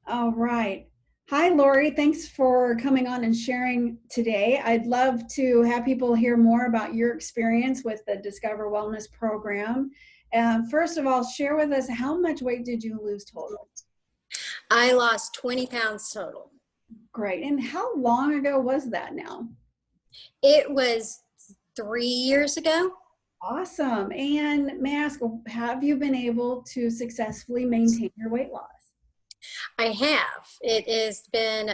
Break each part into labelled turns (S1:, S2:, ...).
S1: All right. Hi, Lori. Thanks for coming on and sharing today. I'd love to have people hear more about your experience with the Discover Wellness program. First of all, share with us how much weight did you lose total?
S2: I lost 20 pounds total.
S1: Great. And how long ago was that now?
S2: It was 3 years ago.
S1: Awesome. And may I ask, have you been able to successfully maintain your weight loss?
S2: I have. It has been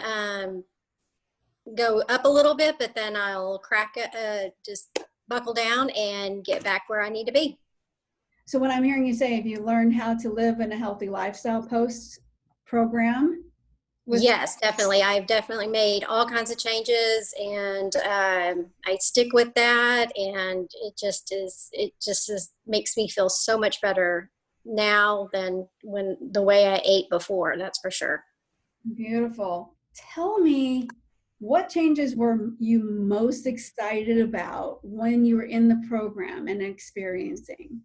S2: go up a little bit, but then I'll crack it, just buckle down and get back where I need to be.
S1: So what I'm hearing you say, have you learned how to live in a healthy lifestyle post program with
S2: Yes, definitely. I've definitely made all kinds of changes, and I stick with that. And it just makes me feel so much better now than when the way I ate before. That's for sure.
S1: beautiful. Tell me, what changes were you most excited about when you were in the program and experiencing?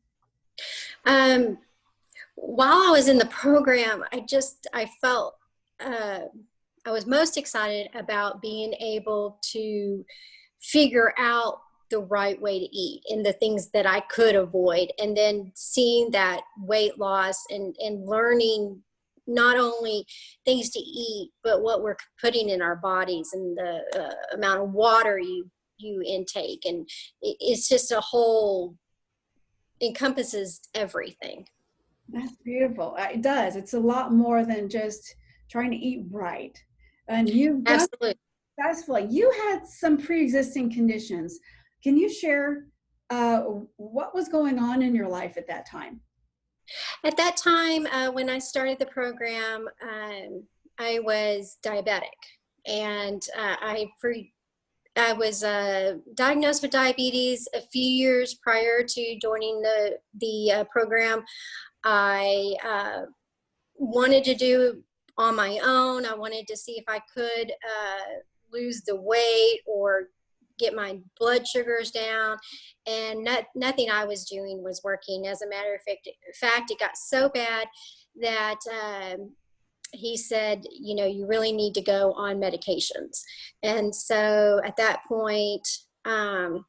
S2: Um, while I was in the program, I felt uh, I was most excited about being able to figure out the right way to eat and the things that I could avoid, and then seeing that weight loss and learning not only things to eat, but what we're putting in our bodies and the amount of water you intake, and it's just a whole encompasses everything.
S1: That's beautiful. It does. It's a lot more than just trying to eat right. And you've done
S2: Absolutely.
S1: successfully. You had some pre-existing conditions. Can you share uh, what was going on in your life at that time?
S2: At that time, when I started the program, I was diabetic, and I was diagnosed with diabetes a few years prior to joining the program. I wanted to do on my own. I wanted to see if I could lose the weight or get my blood sugars down, and nothing I was doing was working. As a matter of fact, it got so bad that he said, you really need to go on medications. And so at that point, I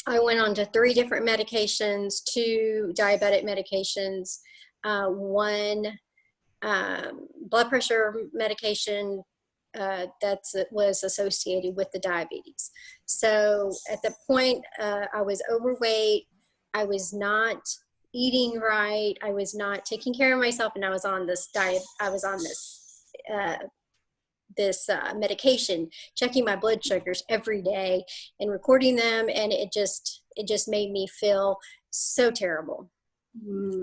S2: went on to 3 different medications, 2 diabetic medications, one blood pressure medication that was associated with the diabetes. So at the point, I was overweight. I was not eating right. I was not taking care of myself, and I was on this diet. I was on uh, this medication, checking my blood sugars every day and recording them, and it just made me feel so terrible.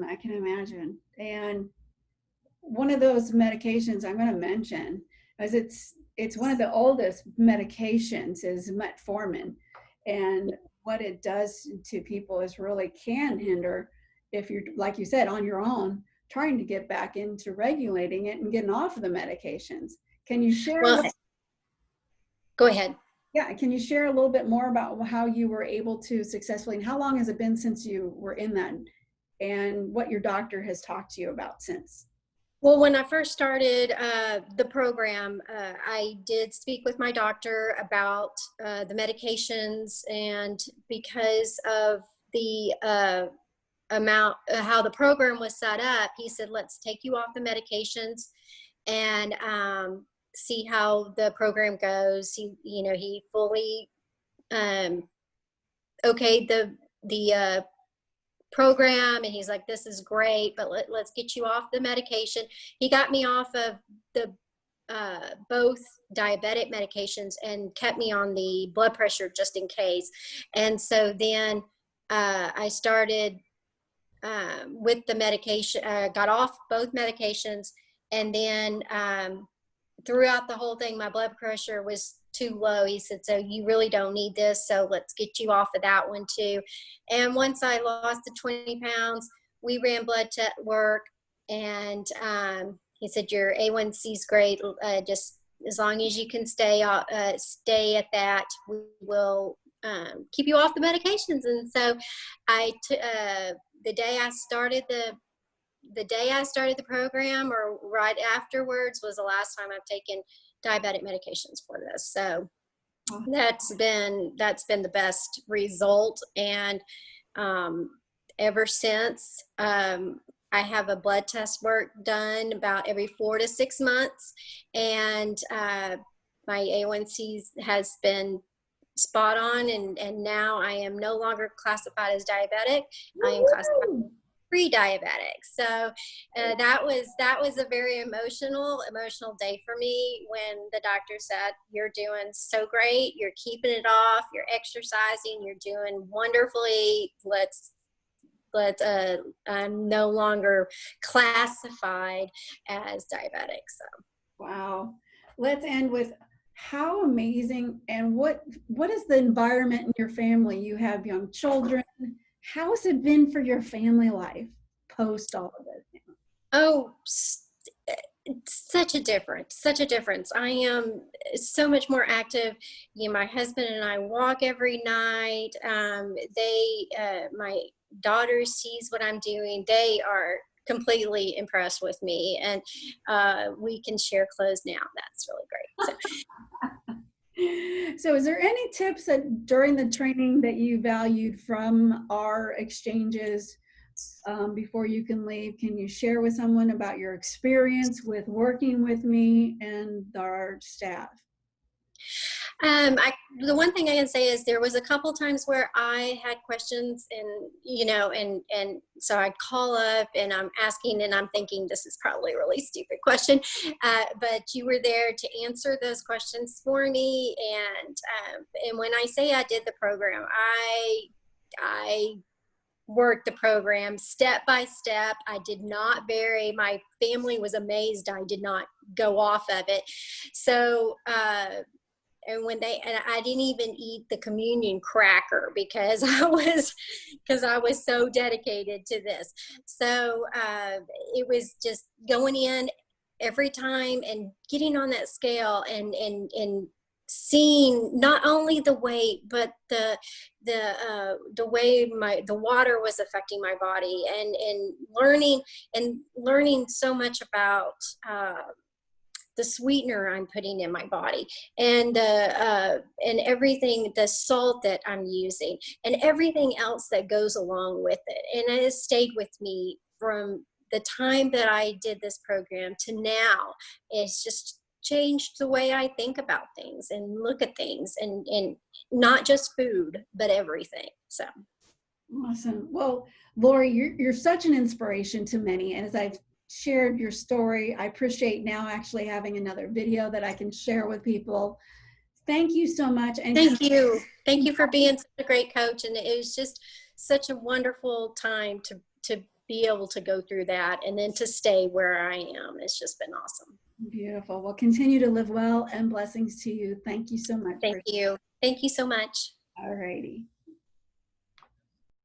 S1: I can imagine. And one of those medications I'm going to mention, as it's one of the oldest medications, is metformin, and what it does to people is really can hinder if you're, like you said, on your own trying to get back into regulating it and getting off of the medications. Can you share a
S2: Well,
S1: little,
S2: go ahead.
S1: yeah, can you share a little bit more about how you were able to successfully, and how long has it been since you were in that, and what your doctor has talked to you about since?
S2: Well, when I first started the program, I did speak with my doctor about the medications, and because of the amount, how the program was set up, he said, let's take you off the medications and see how the program goes. He fully um, okayed the program, and he's like, this is great, but let's get you off the medication. He got me off of the both diabetic medications and kept me on the blood pressure just in case. And so then I started with the medication, got off both medications, and then throughout the whole thing, my blood pressure was too low. He said, so you really don't need this, so let's get you off of that one too. And once I lost the 20 pounds, we ran blood work, and he said, your A1C is great. Just as long as you can stay at that, we will keep you off the medications. And so the day I started the day I started the program or right afterwards was the last time I've taken diabetic medications for this. So
S1: Oh,
S2: that's been the best result. And um, ever since, I have a blood test work done about every 4 to 6 months, and my A1C has been spot on, and now I am no longer classified as diabetic. I am classified
S1: woo!
S2: pre-diabetic. So that was a very emotional day for me when the doctor said, "You're doing so great. You're keeping it off. You're exercising. You're doing wonderfully. I'm no longer classified as diabetic." So.
S1: Wow. Let's end with how amazing and what is the environment in your family? You have young children. How has it been for your family life post all of it?
S2: Oh, such a difference, such a difference. I am so much more active. My husband and I walk every night. My daughter sees what I'm doing. They are completely impressed with me, and we can share clothes now. That's really great.
S1: So is there any tips that during the training that you valued from our exchanges before you can leave? Can you share with someone about your experience with working with me and our staff?
S2: The one thing I can say is there was a couple times where I had questions, and and so I'd call up and I'm asking, and I'm thinking this is probably a really stupid question, but you were there to answer those questions for me. And when I say I did the program, I worked the program step by step. I did not vary. My family was amazed I did not go off of it. So. And I didn't even eat the communion cracker because I was so dedicated to this. So it was just going in every time and getting on that scale and seeing not only the weight but the way the water was affecting my body, and learning so much about the sweetener I'm putting in my body, and everything, the salt that I'm using, and everything else that goes along with it. And it has stayed with me from the time that I did this program to now. It's just changed the way I think about things and look at things, and not just food, but everything. So.
S1: Awesome. Well, Lori, you're such an inspiration to many. And as I've shared your story, I appreciate now actually having another video that I can share with people. Thank you so much. And
S2: Thank you. Thank you for being such a great coach. And it was just such a wonderful time to be able to go through that and then to stay where I am. It's just been awesome.
S1: beautiful. Well, continue to live well and blessings to you. Thank you so much.
S2: Thank you. Thank you so much.
S1: All righty.